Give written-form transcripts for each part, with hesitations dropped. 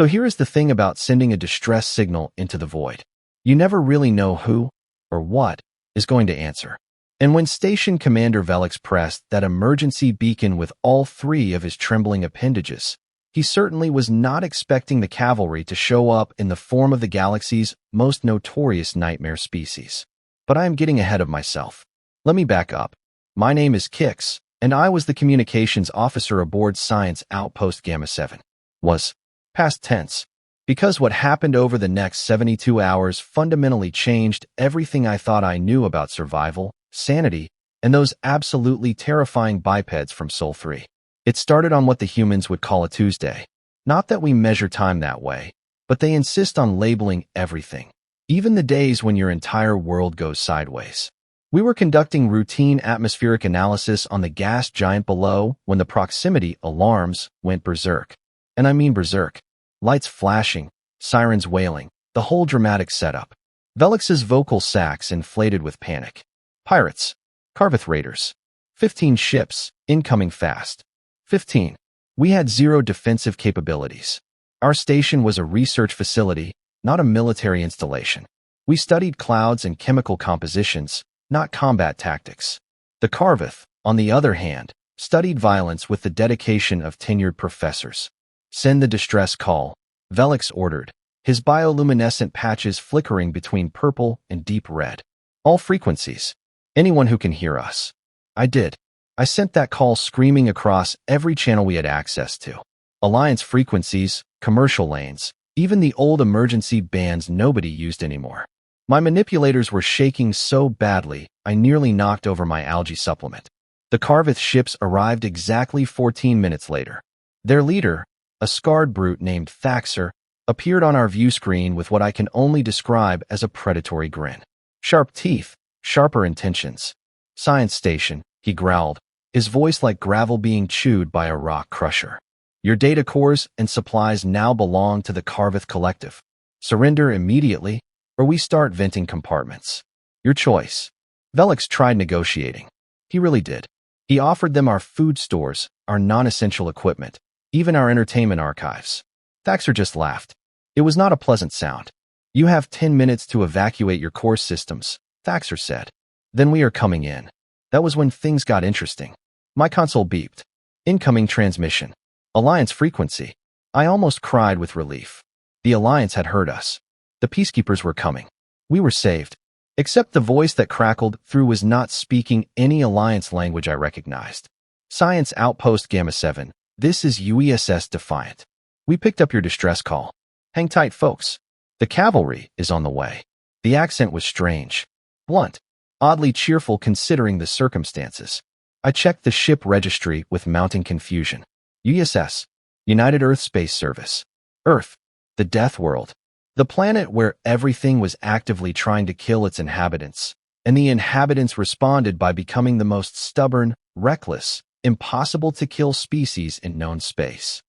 So here is the thing about sending a distress signal into the void. You never really know who or what is going to answer. And when Station Commander Velix pressed that emergency beacon with all three of his trembling appendages, he certainly was not expecting the cavalry to show up in the form of the galaxy's most notorious nightmare species. But I am getting ahead of myself. Let me back up. My name is Kix, and I was the communications officer aboard Science Outpost Gamma-Seven. Was past tense, because what happened over the next 72 hours fundamentally changed everything I thought I knew about survival, sanity, and those absolutely terrifying bipeds from Sol 3. It started on what the humans would call a Tuesday. Not that we measure time that way, but they insist on labeling everything, even the days when your entire world goes sideways. We were conducting routine atmospheric analysis on the gas giant below when the proximity alarms went berserk. And I mean berserk. Lights flashing, sirens wailing, the whole dramatic setup. Velix's vocal sacs inflated with panic. Pirates. Karvoth raiders. 15 ships, incoming fast. 15. We had zero defensive capabilities. Our station was a research facility, not a military installation. We studied clouds and chemical compositions, not combat tactics. The Karvoth, on the other hand, studied violence with the dedication of tenured professors. Send the distress call, Velix ordered, his bioluminescent patches flickering between purple and deep red. All frequencies. Anyone who can hear us. I did. I sent that call screaming across every channel we had access to. Alliance frequencies, commercial lanes, even the old emergency bands nobody used anymore. My manipulators were shaking so badly, I nearly knocked over my algae supplement. The Karvoth ships arrived exactly 14 minutes later. Their leader, a scarred brute named Thaxer, appeared on our view screen with what I can only describe as a predatory grin. Sharp teeth, sharper intentions. Science station, he growled, his voice like gravel being chewed by a rock crusher. Your data cores and supplies now belong to the Karvoth Collective. Surrender immediately, or we start venting compartments. Your choice. Velix tried negotiating. He really did. He offered them our food stores, our non-essential equipment, even our entertainment archives. Thaxer just laughed. It was not a pleasant sound. You have 10 minutes to evacuate your core systems, Thaxer said. Then we are coming in. That was when things got interesting. My console beeped. Incoming transmission. Alliance frequency. I almost cried with relief. The Alliance had heard us. The peacekeepers were coming. We were saved. Except the voice that crackled through was not speaking any Alliance language I recognized. Science Outpost Gamma-Seven. This is UESS Defiant. We picked up your distress call. Hang tight, folks. The cavalry is on the way. The accent was strange. Blunt. Oddly cheerful considering the circumstances. I checked the ship registry with mounting confusion. UESS. United Earth Space Service. Earth. The Deathworld. The planet where everything was actively trying to kill its inhabitants. And the inhabitants responded by becoming the most stubborn, reckless, impossible-to-kill species in known space.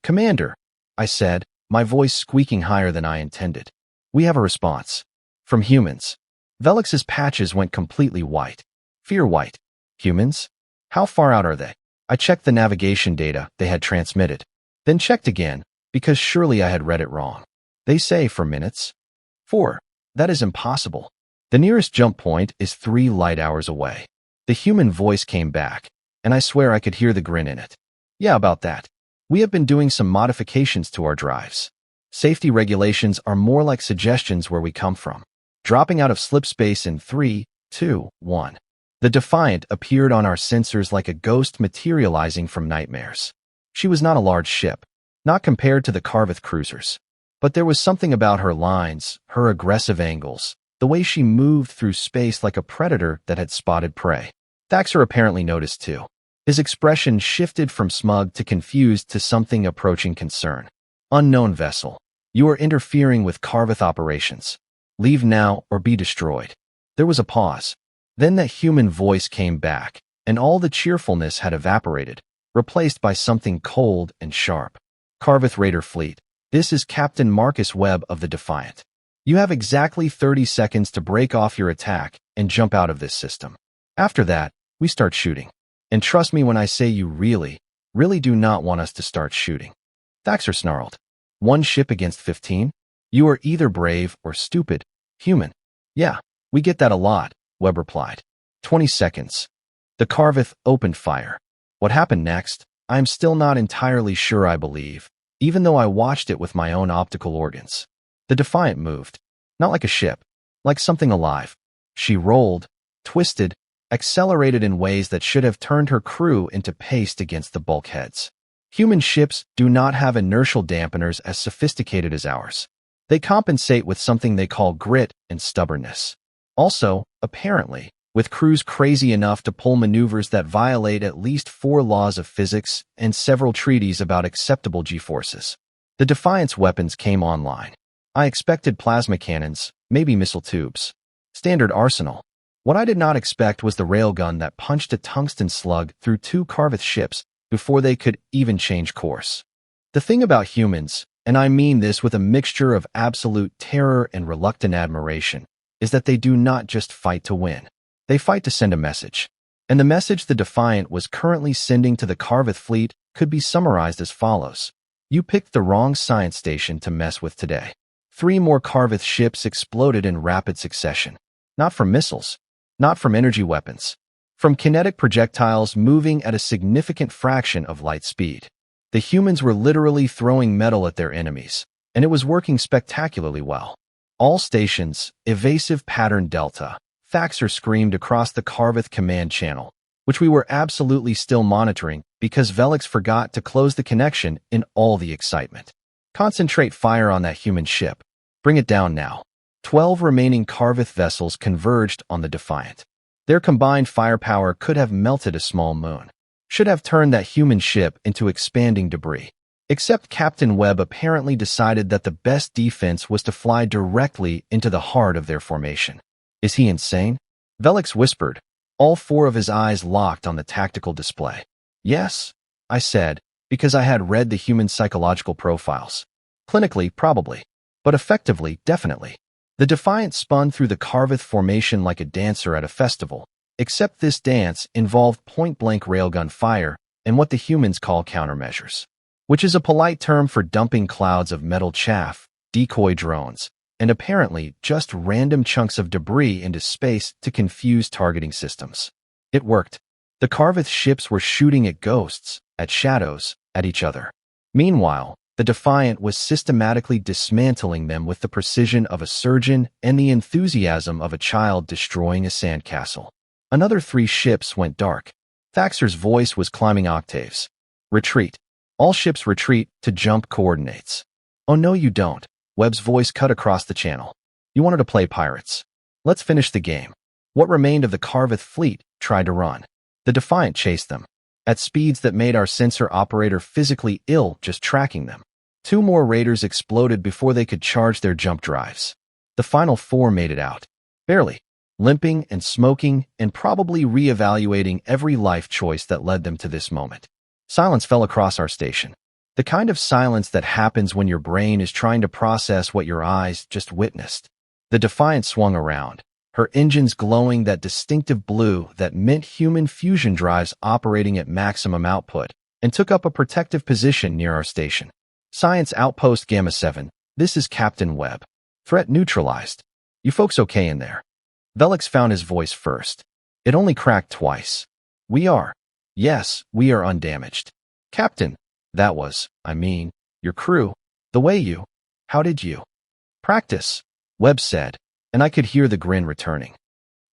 Commander, I said, my voice squeaking higher than I intended. We have a response. From humans. Velix's patches went completely white. Fear white. Humans? How far out are they? I checked the navigation data they had transmitted. Then checked again, because surely I had read it wrong. They say for minutes. 4. That is impossible. The nearest jump point is 3 light hours away. The human voice came back, and I swear I could hear the grin in it. Yeah, about that. We have been doing some modifications to our drives. Safety regulations are more like suggestions where we come from. Dropping out of slip space in 3, 2, 1. The Defiant appeared on our sensors like a ghost materializing from nightmares. She was not a large ship, not compared to the Karvoth cruisers. But there was something about her lines, her aggressive angles, the way she moved through space like a predator that had spotted prey. Thaxer apparently noticed too. His expression shifted from smug to confused to something approaching concern. Unknown vessel. You are interfering with Karvoth operations. Leave now or be destroyed. There was a pause. Then that human voice came back, and all the cheerfulness had evaporated, replaced by something cold and sharp. Karvoth Raider Fleet. This is Captain Marcus Webb of the Defiant. You have exactly 30 seconds to break off your attack and jump out of this system. After that, we start shooting. And trust me when I say you really do not want us to start shooting. Thaxer snarled. 1 ship against 15? You are either brave or stupid, human. Yeah, we get that a lot, Webb replied. 20 seconds. The Karvoth opened fire. What happened next? I'm still not entirely sure I believe, even though I watched it with my own optical organs. The Defiant moved. Not like a ship, like something alive. She rolled, twisted, accelerated in ways that should have turned her crew into paste against the bulkheads. Human ships do not have inertial dampeners as sophisticated as ours. They compensate with something they call grit and stubbornness. Also, apparently, with crews crazy enough to pull maneuvers that violate at least 4 laws of physics and several treaties about acceptable G-forces. The Defiant's weapons came online. I expected plasma cannons, maybe missile tubes. Standard arsenal. What I did not expect was the railgun that punched a tungsten slug through 2 Karvoth ships before they could even change course. The thing about humans, and I mean this with a mixture of absolute terror and reluctant admiration, is that they do not just fight to win. They fight to send a message. And the message the Defiant was currently sending to the Karvoth fleet could be summarized as follows. You picked the wrong science station to mess with today. 3 more Karvoth ships exploded in rapid succession. Not from missiles. Not from energy weapons. From kinetic projectiles moving at a significant fraction of light speed. The humans were literally throwing metal at their enemies, and it was working spectacularly well. All stations, evasive pattern Delta. Thaxter screamed across the Karvoth command channel, which we were absolutely still monitoring because Velix forgot to close the connection in all the excitement. Concentrate fire on that human ship. Bring it down now. 12 remaining Karvoth vessels converged on the Defiant. Their combined firepower could have melted a small moon. Should have turned that human ship into expanding debris. Except Captain Webb apparently decided that the best defense was to fly directly into the heart of their formation. Is he insane? Velix whispered, all 4 of his eyes locked on the tactical display. Yes, I said, because I had read the human psychological profiles. Clinically, probably. But effectively, definitely. The Defiant spun through the Karvoth formation like a dancer at a festival, except this dance involved point-blank railgun fire and what the humans call countermeasures, which is a polite term for dumping clouds of metal chaff, decoy drones, and apparently just random chunks of debris into space to confuse targeting systems. It worked. The Karvoth ships were shooting at ghosts, at shadows, at each other. Meanwhile, the Defiant was systematically dismantling them with the precision of a surgeon and the enthusiasm of a child destroying a sandcastle. Another 3 ships went dark. Thaxter's voice was climbing octaves. Retreat. All ships retreat to jump coordinates. Oh no you don't. Webb's voice cut across the channel. You wanted to play pirates. Let's finish the game. What remained of the Karvoth fleet tried to run. The Defiant chased them. At speeds that made our sensor operator physically ill just tracking them. 2 more raiders exploded before they could charge their jump drives. The final 4 made it out. Barely. Limping and smoking and probably re-evaluating every life choice that led them to this moment. Silence fell across our station. The kind of silence that happens when your brain is trying to process what your eyes just witnessed. The Defiant swung around, her engines glowing that distinctive blue that meant human fusion drives operating at maximum output, and took up a protective position near our station. Science Outpost Gamma-Seven, this is Captain Webb. Threat neutralized. You folks okay in there? Velix found his voice first. It only cracked twice. We are. Yes, we are undamaged. Captain, that was, your crew. The way you. How did you? Practice, Webb said, and I could hear the grin returning.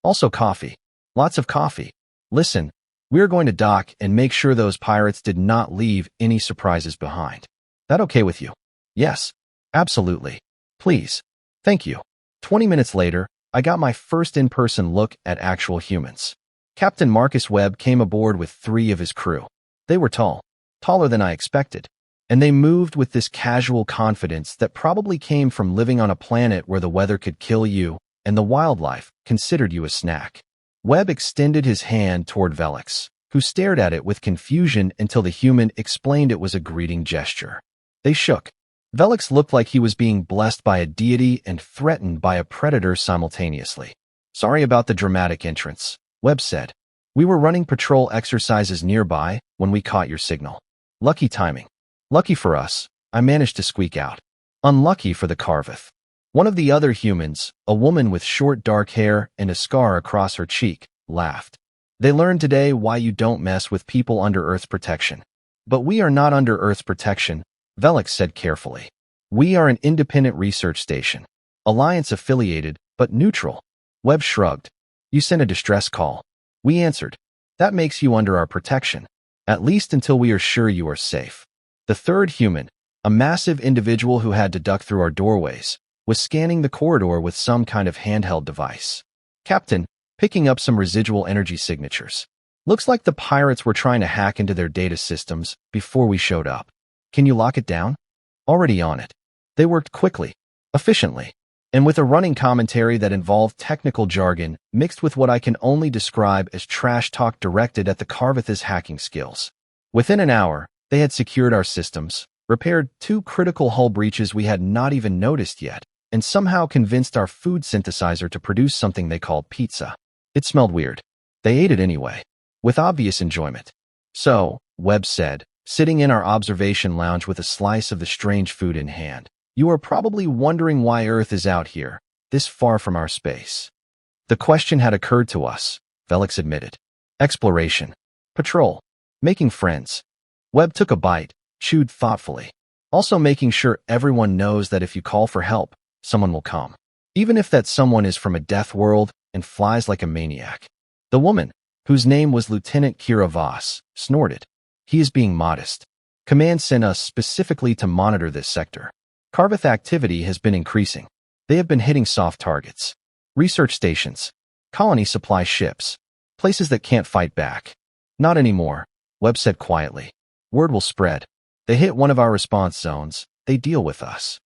Also coffee. Lots of coffee. Listen, we're going to dock and make sure those pirates did not leave any surprises behind. That okay with you? Yes, absolutely. Please. Thank you. 20 minutes later, I got my first in-person look at actual humans. Captain Marcus Webb came aboard with 3 of his crew. They were tall, taller than I expected, and they moved with this casual confidence that probably came from living on a planet where the weather could kill you and the wildlife considered you a snack. Webb extended his hand toward Velix, who stared at it with confusion until the human explained it was a greeting gesture. They shook. Velix looked like he was being blessed by a deity and threatened by a predator simultaneously. Sorry about the dramatic entrance, Webb said. We were running patrol exercises nearby when we caught your signal. Lucky timing. Lucky for us, I managed to squeak out. Unlucky for the Karvoth. One of the other humans, a woman with short dark hair and a scar across her cheek, laughed. They learned today why you don't mess with people under Earth's protection. But we are not under Earth's protection, Velix said carefully. We are an independent research station. Alliance-affiliated, but neutral. Webb shrugged. You sent a distress call. We answered. That makes you under our protection. At least until we are sure you are safe. The third human, a massive individual who had to duck through our doorways, was scanning the corridor with some kind of handheld device. Captain, picking up some residual energy signatures. Looks like the pirates were trying to hack into their data systems before we showed up. Can you lock it down? Already on it. They worked quickly, efficiently, and with a running commentary that involved technical jargon mixed with what I can only describe as trash talk directed at the Karvoth's hacking skills. Within an hour, they had secured our systems, repaired 2 critical hull breaches we had not even noticed yet, and somehow convinced our food synthesizer to produce something they called pizza. It smelled weird. They ate it anyway, with obvious enjoyment. So, Webb said, sitting in our observation lounge with a slice of the strange food in hand, you are probably wondering why Earth is out here, this far from our space. The question had occurred to us, Velix admitted. Exploration. Patrol. Making friends. Webb took a bite, chewed thoughtfully. Also making sure everyone knows that if you call for help, someone will come. Even if that someone is from a death world and flies like a maniac. The woman, whose name was Lieutenant Kira Voss, snorted. He is being modest. Command sent us specifically to monitor this sector. Karvoth activity has been increasing. They have been hitting soft targets. Research stations. Colony supply ships. Places that can't fight back. Not anymore, Webb said quietly. Word will spread. They hit one of our response zones. They deal with us.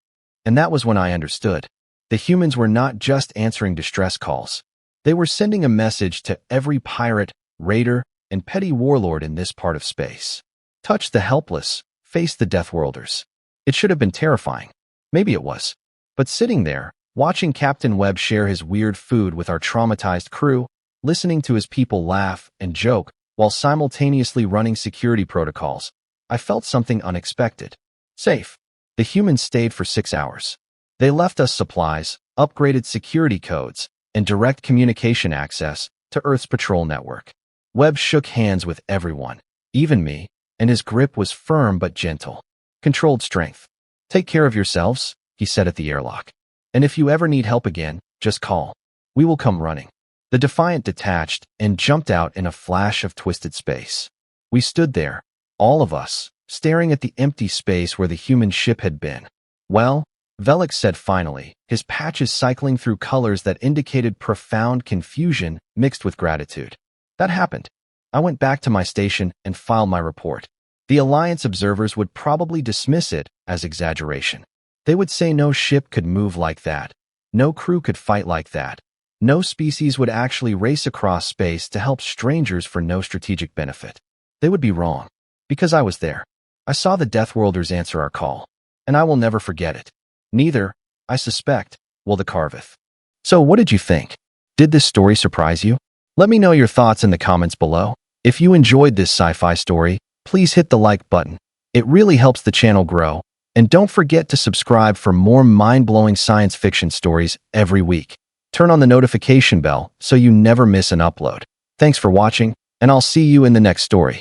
And that was when I understood. The humans were not just answering distress calls. They were sending a message to every pirate, raider, and petty warlord in this part of space. Touch the helpless, face the Deathworlders. It should have been terrifying. Maybe it was. But sitting there, watching Captain Webb share his weird food with our traumatized crew, listening to his people laugh and joke while simultaneously running security protocols, I felt something unexpected. Safe. The humans stayed for 6 hours. They left us supplies, upgraded security codes, and direct communication access to Earth's patrol network. Webb shook hands with everyone, even me, and his grip was firm but gentle. Controlled strength. Take care of yourselves, he said at the airlock. And if you ever need help again, just call. We will come running. The Defiant detached and jumped out in a flash of twisted space. We stood there, all of us, staring at the empty space where the human ship had been. Well, Velix said finally, his patches cycling through colors that indicated profound confusion mixed with gratitude. That happened. I went back to my station and filed my report. The Alliance observers would probably dismiss it as exaggeration. They would say no ship could move like that. No crew could fight like that. No species would actually race across space to help strangers for no strategic benefit. They would be wrong. Because I was there. I saw the Deathworlders answer our call. And I will never forget it. Neither, I suspect, will the Karvoth. So what did you think? Did this story surprise you? Let me know your thoughts in the comments below. If you enjoyed this sci-fi story, please hit the like button. It really helps the channel grow. And don't forget to subscribe for more mind-blowing science fiction stories every week. Turn on the notification bell so you never miss an upload. Thanks for watching, and I'll see you in the next story.